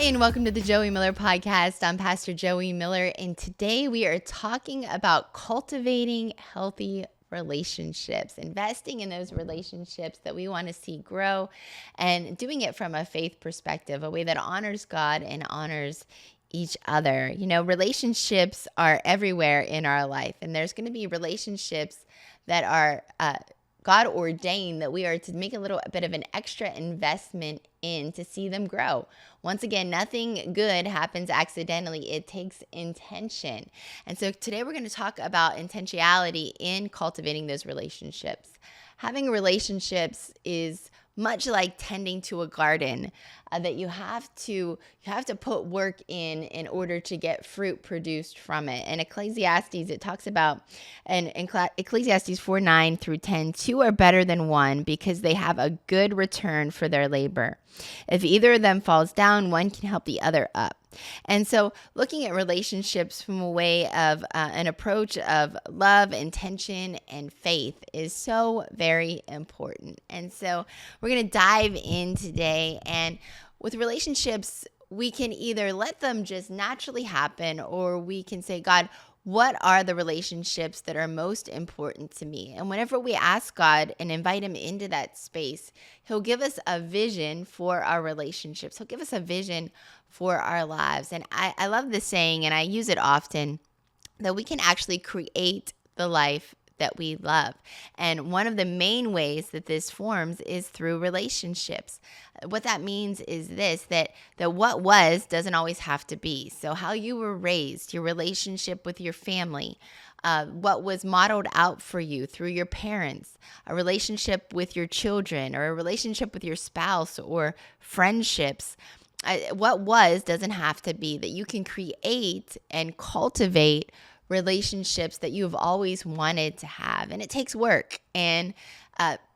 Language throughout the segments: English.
and welcome to the Joie Miller Podcast. I'm Pastor Joie Miller, and today we are talking about cultivating healthy relationships, investing in those relationships that we want to see grow, and doing it from a faith perspective, a way that honors God and honors each other. You know, relationships are everywhere in our life, and there's going to be relationships that are God ordained that we are to make a little bit of an extra investment in to see them grow. Once again, nothing good happens accidentally. It takes intention. And so today we're going to talk about intentionality in cultivating those relationships. Having relationships is much like tending to a garden, that you have to put work in order to get fruit produced from it. And Ecclesiastes, it talks about, and in Ecclesiastes 4:9 through 10, two are better than one because they have a good return for their labor. If either of them falls down, one can help the other up. And so looking at relationships from a way of an approach of love, intention, and faith is so very important. And so we're going to dive in today. And with relationships, we can either let them just naturally happen, or we can say, God, what are the relationships that are most important to me? And whenever we ask God and invite him into that space, he'll give us a vision for our relationships. He'll give us a vision for our lives. And I love this saying, and I use it often, that we can actually create the life that we love. And one of the main ways that this forms is through relationships. What that means is this, that what was doesn't always have to be. So how you were raised, your relationship with your family, what was modeled out for you through your parents, a relationship with your children, or a relationship with your spouse, or friendships. What was doesn't have to be. That you can create and cultivate relationships that you have always wanted to have. And it takes work. And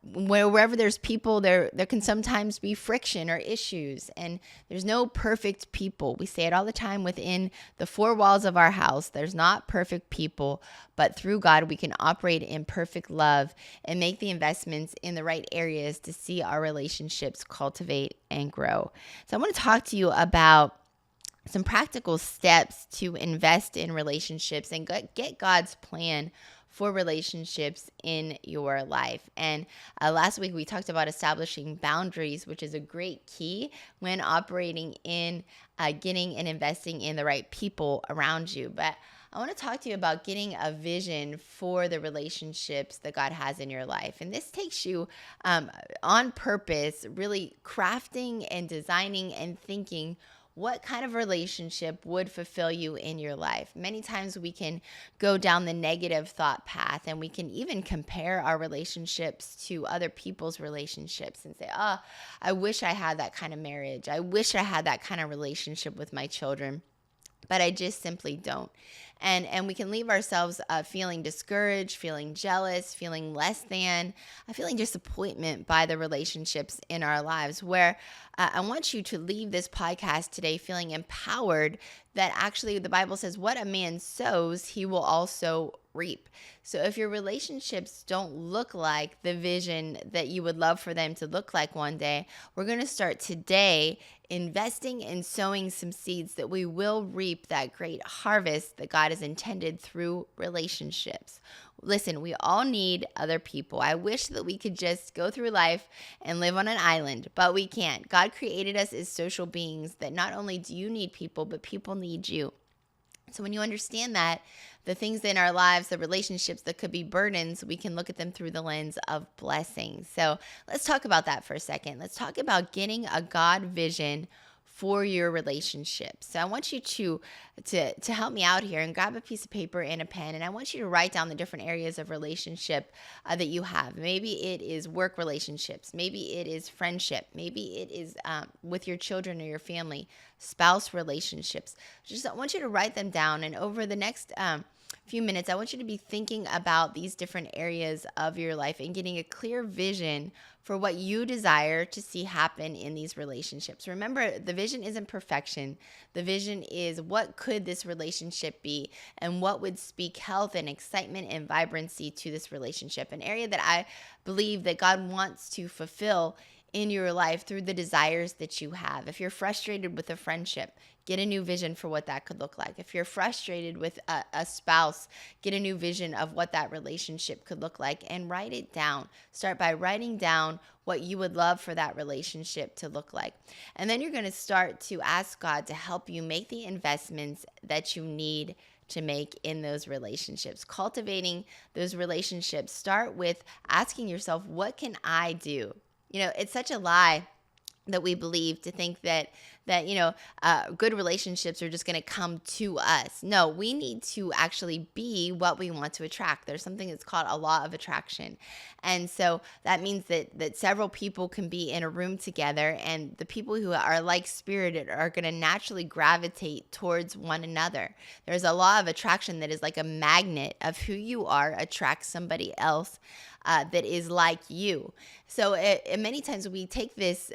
wherever there's people, there can sometimes be friction or issues. And there's no perfect people. We say it all the time within the four walls of our house. There's not perfect people, but through God, we can operate in perfect love and make the investments in the right areas to see our relationships cultivate and grow. So I want to talk to you about some practical steps to invest in relationships and get God's plan for relationships in your life. And last week we talked about establishing boundaries, which is a great key when operating in getting and investing in the right people around you. But I want to talk to you about getting a vision for the relationships that God has in your life. And this takes you on purpose, really crafting and designing and thinking what kind of relationship would fulfill you in your life. Many times we can go down the negative thought path, and we can even compare our relationships to other people's relationships and say, I wish I had that kind of marriage. I wish I had that kind of relationship with my children, but I just simply don't. And we can leave ourselves feeling discouraged, feeling jealous, feeling less than, feeling disappointment by the relationships in our lives, where I want you to leave this podcast today feeling empowered that actually the Bible says what a man sows, he will also reap. So if your relationships don't look like the vision that you would love for them to look like one day, we're going to start today investing and sowing some seeds that we will reap that great harvest that God has intended through relationships. Listen, we all need other people. I wish that we could just go through life and live on an island, but we can't. God created us as social beings that not only do you need people, but people need you. So when you understand that, the things in our lives, the relationships that could be burdens, we can look at them through the lens of blessings. So let's talk about that for a second. Let's talk about getting a God vision for your relationships. So I want you to help me out here and grab a piece of paper and a pen, and I want you to write down the different areas of relationship that you have. Maybe it is work relationships. Maybe it is friendship. Maybe it is with your children or your family, spouse relationships. I want you to write them down, and over the next few minutes, I want you to be thinking about these different areas of your life and getting a clear vision for what you desire to see happen in these relationships. Remember, the vision isn't perfection. The vision is what could this relationship be and what would speak health and excitement and vibrancy to this relationship. An area that I believe that God wants to fulfill in your life through the desires that you have. If you're frustrated with a friendship, get a new vision for what that could look like. If you're frustrated with a spouse, get a new vision of what that relationship could look like and write it down. Start by writing down what you would love for that relationship to look like. And then you're going to start to ask God to help you make the investments that you need to make in those relationships. Cultivating those relationships, start with asking yourself, what can I do? It's such a lie that we believe to think that good relationships are just going to come to us. No, we need to actually be what we want to attract. There's something that's called a law of attraction. And so that means that several people can be in a room together, and the people who are like-spirited are going to naturally gravitate towards one another. There's a law of attraction that is like a magnet of who you are attracts somebody else that is like you. So many times we take this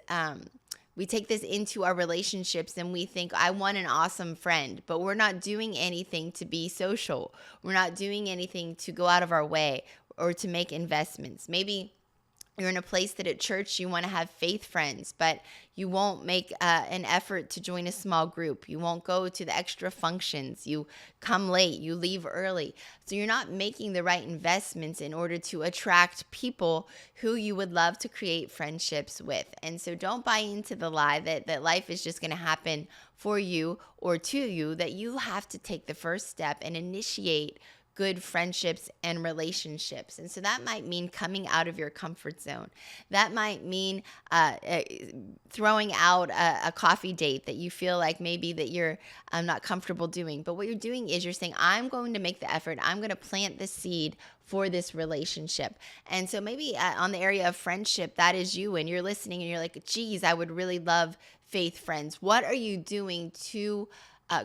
into our relationships and we think, I want an awesome friend, but we're not doing anything to be social. We're not doing anything to go out of our way or to make investments. Maybe you're in a place that at church you want to have faith friends, but you won't make an effort to join a small group. You won't go to the extra functions. You come late. You leave early. So you're not making the right investments in order to attract people who you would love to create friendships with. And so don't buy into the lie that life is just going to happen for you or to you, that you have to take the first step and initiate good friendships and relationships. And so that might mean coming out of your comfort zone. That might mean throwing out a coffee date that you feel like maybe that you're not comfortable doing. But what you're doing is you're saying, I'm going to make the effort. I'm going to plant the seed for this relationship. And so maybe on the area of friendship, that is you, and you're listening and you're like, geez, I would really love faith friends. What are you doing to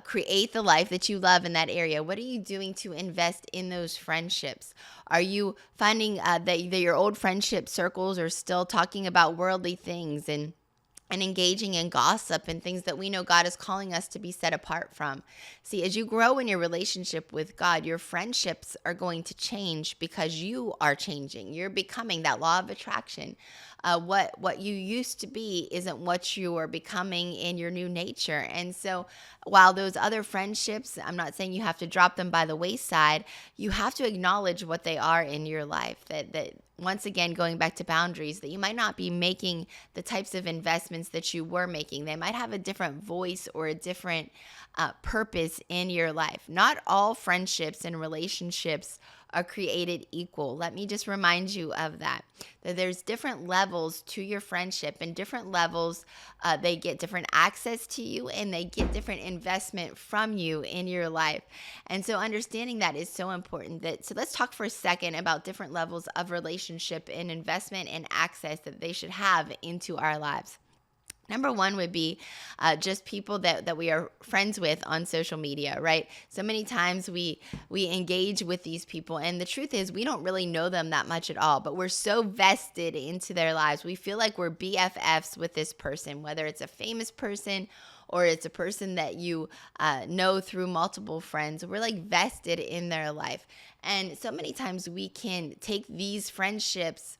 create the life that you love in that area? What are you doing to invest in those friendships? Are you finding that your old friendship circles are still talking about worldly things and engaging in gossip and things that we know God is calling us to be set apart from? See, as you grow in your relationship with God, your friendships are going to change because you are changing. You're becoming that law of attraction. What you used to be isn't what you are becoming in your new nature. And so while those other friendships, I'm not saying you have to drop them by the wayside, you have to acknowledge what they are in your life. That once again, going back to boundaries, that you might not be making the types of investments that you were making. They might have a different voice or a different purpose in your life. Not all friendships and relationships are created equal. Let me just remind you of that there's different levels to your friendship, and different levels, they get different access to you, and they get different investment from you in your life. And so understanding that is so important. So let's talk for a second about different levels of relationship and investment and access that they should have into our lives. Number one would be just people that we are friends with on social media, right? So many times we engage with these people, and the truth is we don't really know them that much at all, but we're so vested into their lives. We feel like we're BFFs with this person, whether it's a famous person or it's a person that you know through multiple friends. We're like vested in their life. And so many times we can take these friendships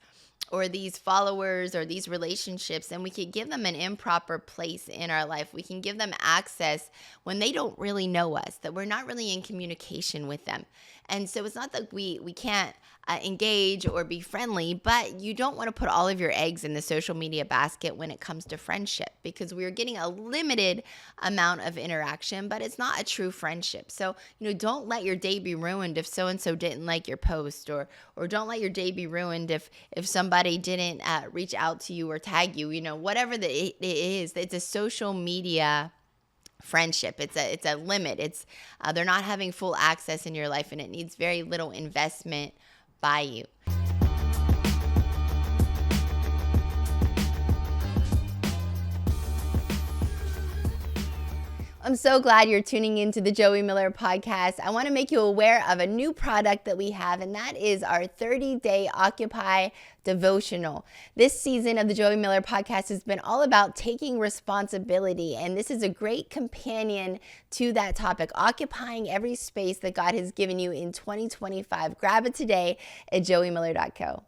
or these followers or these relationships, and we could give them an improper place in our life. We can give them access when they don't really know us, that we're not really in communication with them. And so it's not that we can't engage or be friendly, but you don't want to put all of your eggs in the social media basket when it comes to friendship, because we're getting a limited amount of interaction, but it's not a true friendship. So, don't let your day be ruined if so-and-so didn't like your post, or don't let your day be ruined if somebody didn't reach out to you or tag you, whatever it is. It's a social media friendship. It's a limit. It's they're not having full access in your life, and it needs very little investment by you. I'm so glad you're tuning into the Joie Miller Podcast. I want to make you aware of a new product that we have, and that is our 30-day Occupy devotional. This season of the Joie Miller Podcast has been all about taking responsibility, and this is a great companion to that topic, occupying every space that God has given you in 2025. Grab it today at joiemiller.co.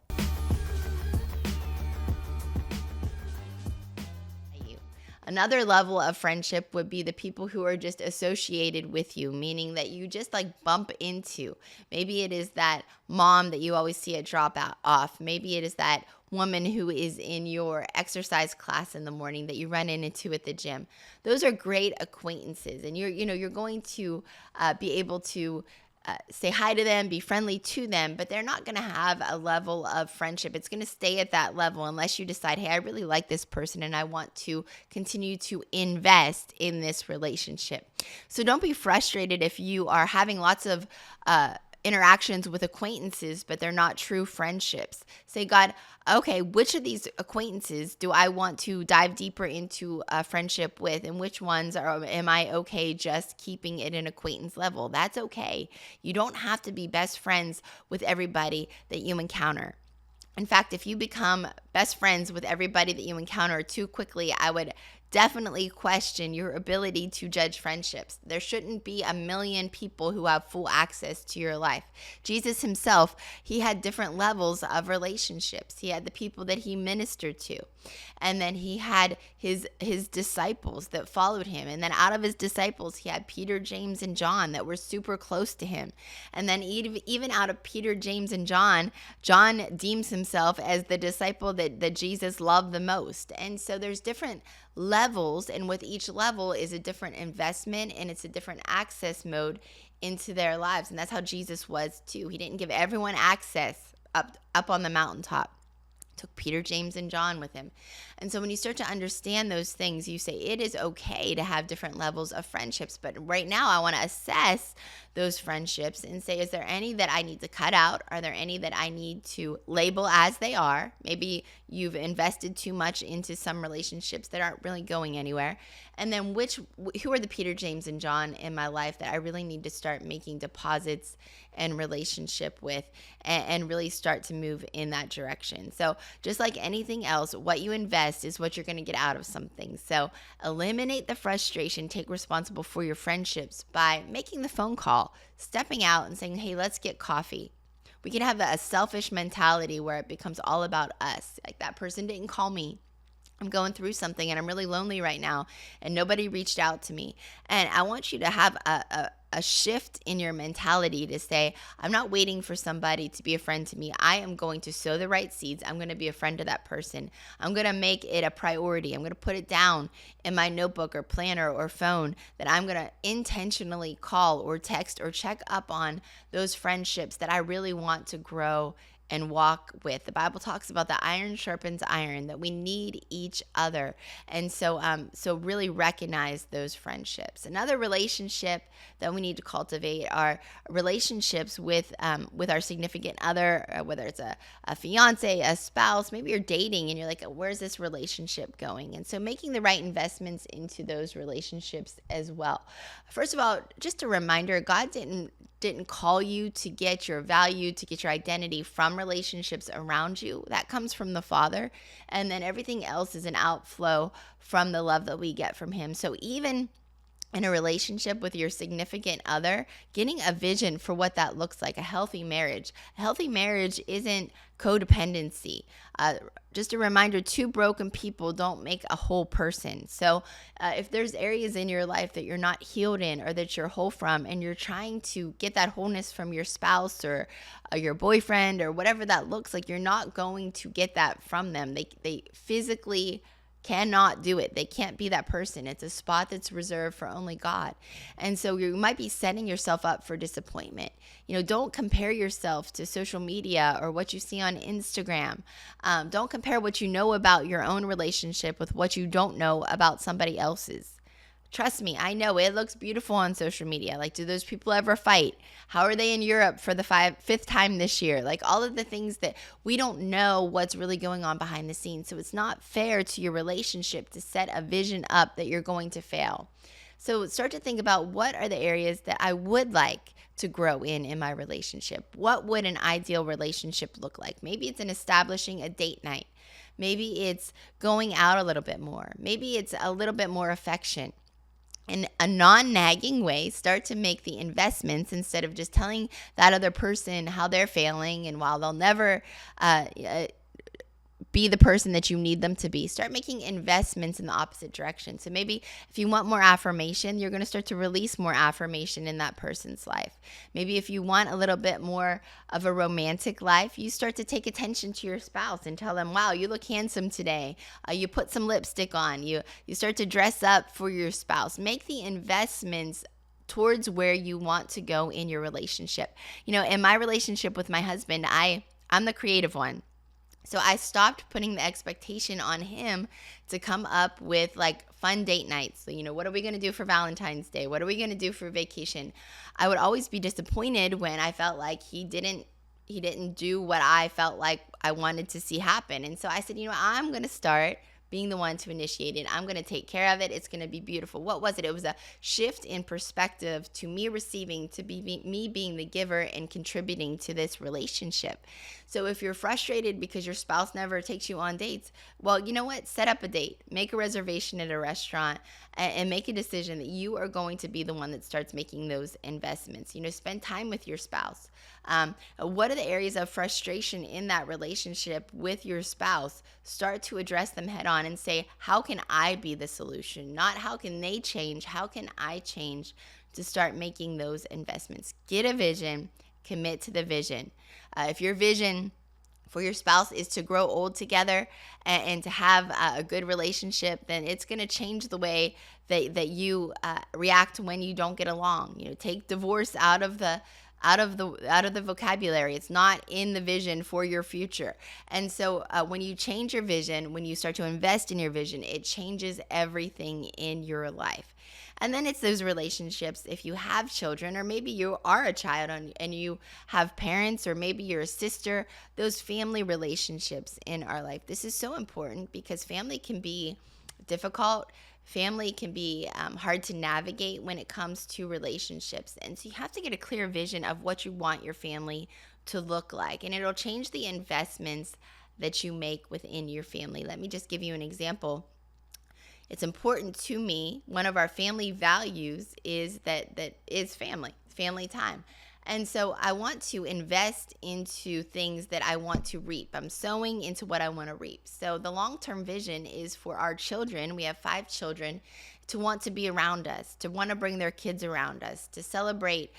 Another level of friendship would be the people who are just associated with you, meaning that you just like bump into. Maybe it is that mom that you always see at drop out off. Maybe it is that woman who is in your exercise class in the morning that you run into at the gym. Those are great acquaintances, and you're going to be able to say hi to them, be friendly to them, but they're not going to have a level of friendship. It's going to stay at that level unless you decide, hey, I really like this person and I want to continue to invest in this relationship. So don't be frustrated if you are having lots of interactions with acquaintances, but they're not true friendships. Say, God, okay, which of these acquaintances do I want to dive deeper into a friendship with, and which ones am I okay just keeping it an acquaintance level? That's okay. You don't have to be best friends with everybody that you encounter. In fact, if you become best friends with everybody that you encounter too quickly, I would definitely question your ability to judge friendships. There shouldn't be a million people who have full access to your life. Jesus himself, he had different levels of relationships. He had the people that he ministered to, and then he had his disciples that followed him. And then out of his disciples, he had Peter, James, and John that were super close to him. And then even out of Peter, James, and John, John deems himself as the disciple that Jesus loved the most. And so there's different levels, and with each level is a different investment, and it's a different access mode into their lives. And that's how Jesus was too. He didn't give everyone access up on the mountaintop. Took Peter, James, and John with him. And so when you start to understand those things, you say it is okay to have different levels of friendships. But right now I want to assess those friendships and say, is there any that I need to cut out? Are there any that I need to label as they are? Maybe you've invested too much into some relationships that aren't really going anywhere. And then who are the Peter, James, and John in my life that I really need to start making deposits and relationship with, and really start to move in that direction. So just like anything else, what you invest is what you're going to get out of something. So eliminate the frustration, take responsible for your friendships by making the phone call, stepping out and saying, hey, let's get coffee. We can have a selfish mentality where it becomes all about us. Like, that person didn't call me. I'm going through something and I'm really lonely right now and nobody reached out to me. And I want you to have a shift in your mentality to say, I'm not waiting for somebody to be a friend to me. I am going to sow the right seeds. I'm going to be a friend to that person. I'm going to make it a priority. I'm going to put it down in my notebook or planner or phone that I'm going to intentionally call or text or check up on those friendships that I really want to grow and walk with. The Bible talks about the iron sharpens iron, that we need each other. And so really recognize those friendships. Another relationship that we need to cultivate are relationships with our significant other, whether it's a fiance, a spouse. Maybe you're dating and you're like, where's this relationship going? And so making the right investments into those relationships as well. First of all, just a reminder, God didn't call you to get your value, to get your identity from relationships around you. That comes from the Father. And then everything else is an outflow from the love that we get from him. So even in a relationship with your significant other, getting a vision for what that looks like, a healthy marriage. A healthy marriage isn't codependency. Just a reminder, two broken people don't make a whole person. So if there's areas in your life that you're not healed in or that you're whole from, and you're trying to get that wholeness from your spouse or your boyfriend or whatever that looks like, you're not going to get that from them. They physically cannot do it. They can't be that person. It's a spot that's reserved for only God. And so you might be setting yourself up for disappointment. Don't compare yourself to social media or what you see on Instagram. Don't compare what you know about your own relationship with what you don't know about somebody else's. Trust me, I know it looks beautiful on social media. Like, do those people ever fight? How are they in Europe for the fifth time this year? Like, all of the things that we don't know what's really going on behind the scenes. So it's not fair to your relationship to set a vision up that you're going to fail. So start to think about, what are the areas that I would like to grow in my relationship? What would an ideal relationship look like? Maybe it's in establishing a date night. Maybe it's going out a little bit more. Maybe it's a little bit more affection. In a non-nagging way, start to make the investments instead of just telling that other person how they're failing. And while they'll never be the person that you need them to be. Start making investments in the opposite direction. So maybe if you want more affirmation, you're going to start to release more affirmation in that person's life. Maybe if you want a little bit more of a romantic life, you start to take attention to your spouse and tell them, wow, you look handsome today. You put some lipstick on. You start to dress up for your spouse. Make the investments towards where you want to go in your relationship. In my relationship with my husband, I'm the creative one. So I stopped putting the expectation on him to come up with like fun date nights. So, what are we going to do for Valentine's Day? What are we going to do for vacation? I would always be disappointed when I felt like he didn't do what I felt like I wanted to see happen. And so I said, I'm going to start being the one to initiate it. I'm going to take care of it. It's going to be beautiful. What was it? It was a shift in perspective to me receiving, to be me being the giver and contributing to this relationship. So if you're frustrated because your spouse never takes you on dates, well, you know what? Set up a date, make a reservation at a restaurant, and make a decision that you are going to be the one that starts making those investments. Spend time with your spouse. What are the areas of frustration in that relationship with your spouse? Start to address them head on and say, how can I be the solution? Not how can they change? How can I change to start making those investments? Get a vision, commit to the vision. If your vision for your spouse is to grow old together and to have a good relationship, then it's going to change the way that you react when you don't get along. Take divorce out of the vocabulary. It's not in the vision for your future. And so when you change your vision, when you start to invest in your vision, it changes everything in your life. And then it's those relationships. If you have children, or maybe you are a child and you have parents, or maybe you're a sister, those family relationships in our life. This is so important because family can be difficult. Family can be hard to navigate when it comes to relationships. And so you have to get a clear vision of what you want your family to look like. And it'll change the investments that you make within your family. Let me just give you an example. It's important to me. One of our family values is that is family time. And so I want to invest into things that I want to reap. I'm sowing into what I want to reap. So the long-term vision is for our children. We have 5 children to want to be around us, to want to bring their kids around us, to celebrate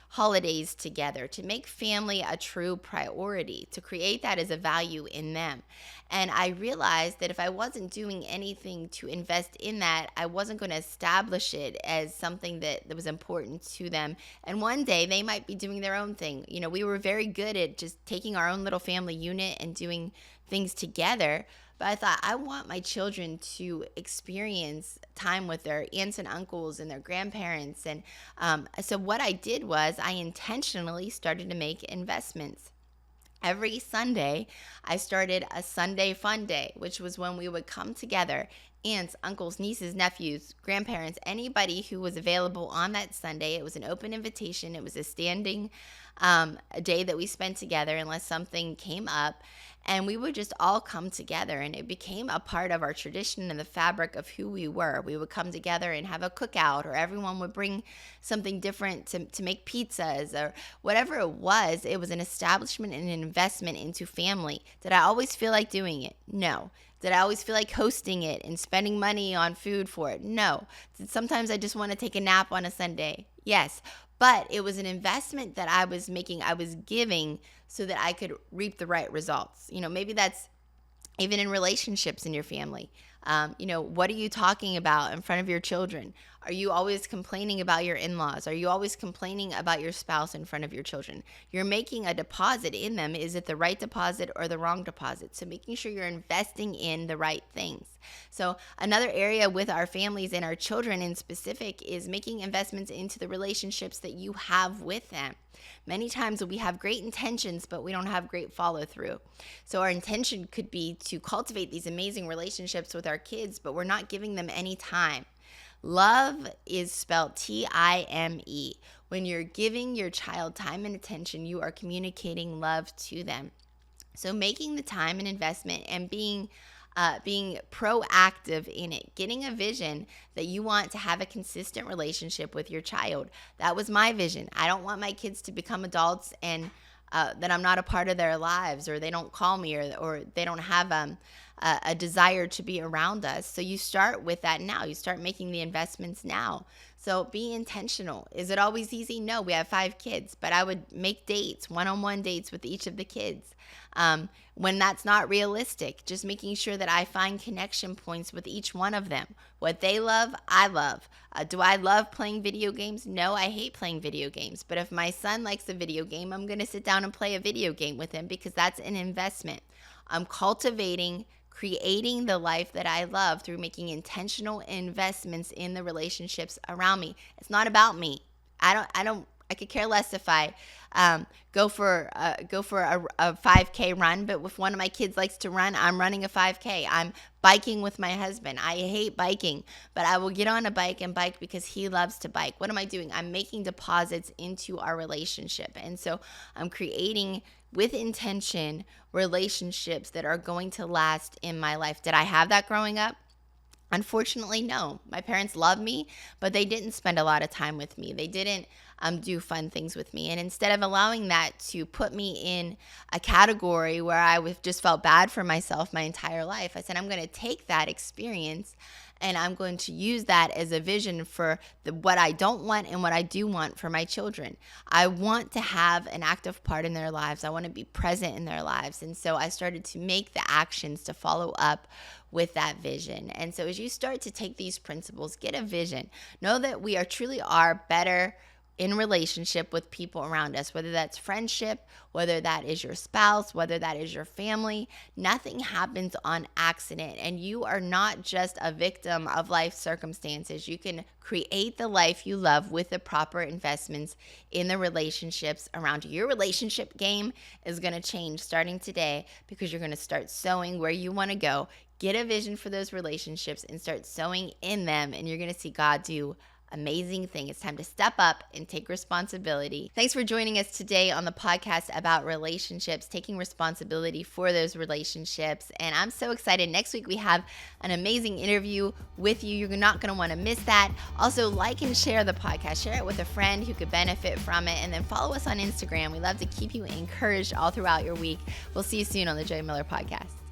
holidays together, to make family a true priority, to create that as a value in them. And I realized that if I wasn't doing anything to invest in that, I wasn't going to establish it as something that was important to them. And one day they might be doing their own thing. We were very good at just taking our own little family unit and doing things together. But I thought, I want my children to experience time with their aunts and uncles and their grandparents. And so what I did was I intentionally started to make investments. Every Sunday, I started a Sunday fun day, which was when we would come together, aunts, uncles, nieces, nephews, grandparents, anybody who was available on that Sunday. It was an open invitation. It was a standing a day that we spent together unless something came up. And we would just all come together, and it became a part of our tradition and the fabric of who we were. We would come together and have a cookout, or everyone would bring something different to make pizzas or whatever it was. It was an establishment and an investment into family. Did I always feel like doing it? No. Did I always feel like hosting it and spending money on food for it? No. Sometimes I just want to take a nap on a Sunday. Yes. But it was an investment that I was making, I was giving so that I could reap the right results. Maybe that's even in relationships in your family. What are you talking about in front of your children? Are you always complaining about your in-laws? Are you always complaining about your spouse in front of your children? You're making a deposit in them. Is it the right deposit or the wrong deposit? So making sure you're investing in the right things. So another area with our families and our children in specific is making investments into the relationships that you have with them. Many times we have great intentions, but we don't have great follow through. So our intention could be to cultivate these amazing relationships with our kids, but we're not giving them any time. Love is spelled T-I-M-E. When you're giving your child time and attention, you are communicating love to them. So making the time and investment and being proactive in it, getting a vision that you want to have a consistent relationship with your child. That was my vision. I don't want my kids to become adults and that I'm not a part of their lives, or they don't call me, or they don't have a desire to be around us. So you start with that now. You start making the investments now. So be intentional. Is it always easy? No, we have 5 kids, but I would make dates, one-on-one dates with each of the kids. When that's not realistic, just making sure that I find connection points with each one of them. What they love, I love. Do I love playing video games? No, I hate playing video games. But if my son likes a video game, I'm going to sit down and play a video game with him, because that's an investment. I'm creating the life that I love through making intentional investments in the relationships around me. It's not about me. I could care less if I go for a 5K run, but if one of my kids likes to run, I'm running a 5K. I'm biking with my husband. I hate biking, but I will get on a bike and bike because he loves to bike. What am I doing? I'm making deposits into our relationship. And so I'm creating, with intention, relationships that are going to last in my life. Did I have that growing up? Unfortunately, no. My parents loved me, but they didn't spend a lot of time with me. They didn't do fun things with me. And instead of allowing that to put me in a category where I just felt bad for myself my entire life, I said, I'm going to take that experience and I'm going to use that as a vision for what I don't want and what I do want for my children. I want to have an active part in their lives. I want to be present in their lives. And so I started to make the actions to follow up with that vision. And so as you start to take these principles, get a vision. Know that we truly are better in relationship with people around us, whether that's friendship, whether that is your spouse, whether that is your family. Nothing happens on accident, and you are not just a victim of life circumstances. You can create the life you love with the proper investments in the relationships around you. Your relationship game is going to change starting today, because you're going to start sowing where you want to go. Get a vision for those relationships and start sowing in them, and you're going to see God do amazing thing. It's time to step up and take responsibility. Thanks for joining us today on the podcast about relationships, taking responsibility for those relationships. And I'm so excited. Next week, we have an amazing interview with you. You're not going to want to miss that. Also, like and share the podcast. Share it with a friend who could benefit from it. And then follow us on Instagram. We love to keep you encouraged all throughout your week. We'll see you soon on the Joie Miller Podcast.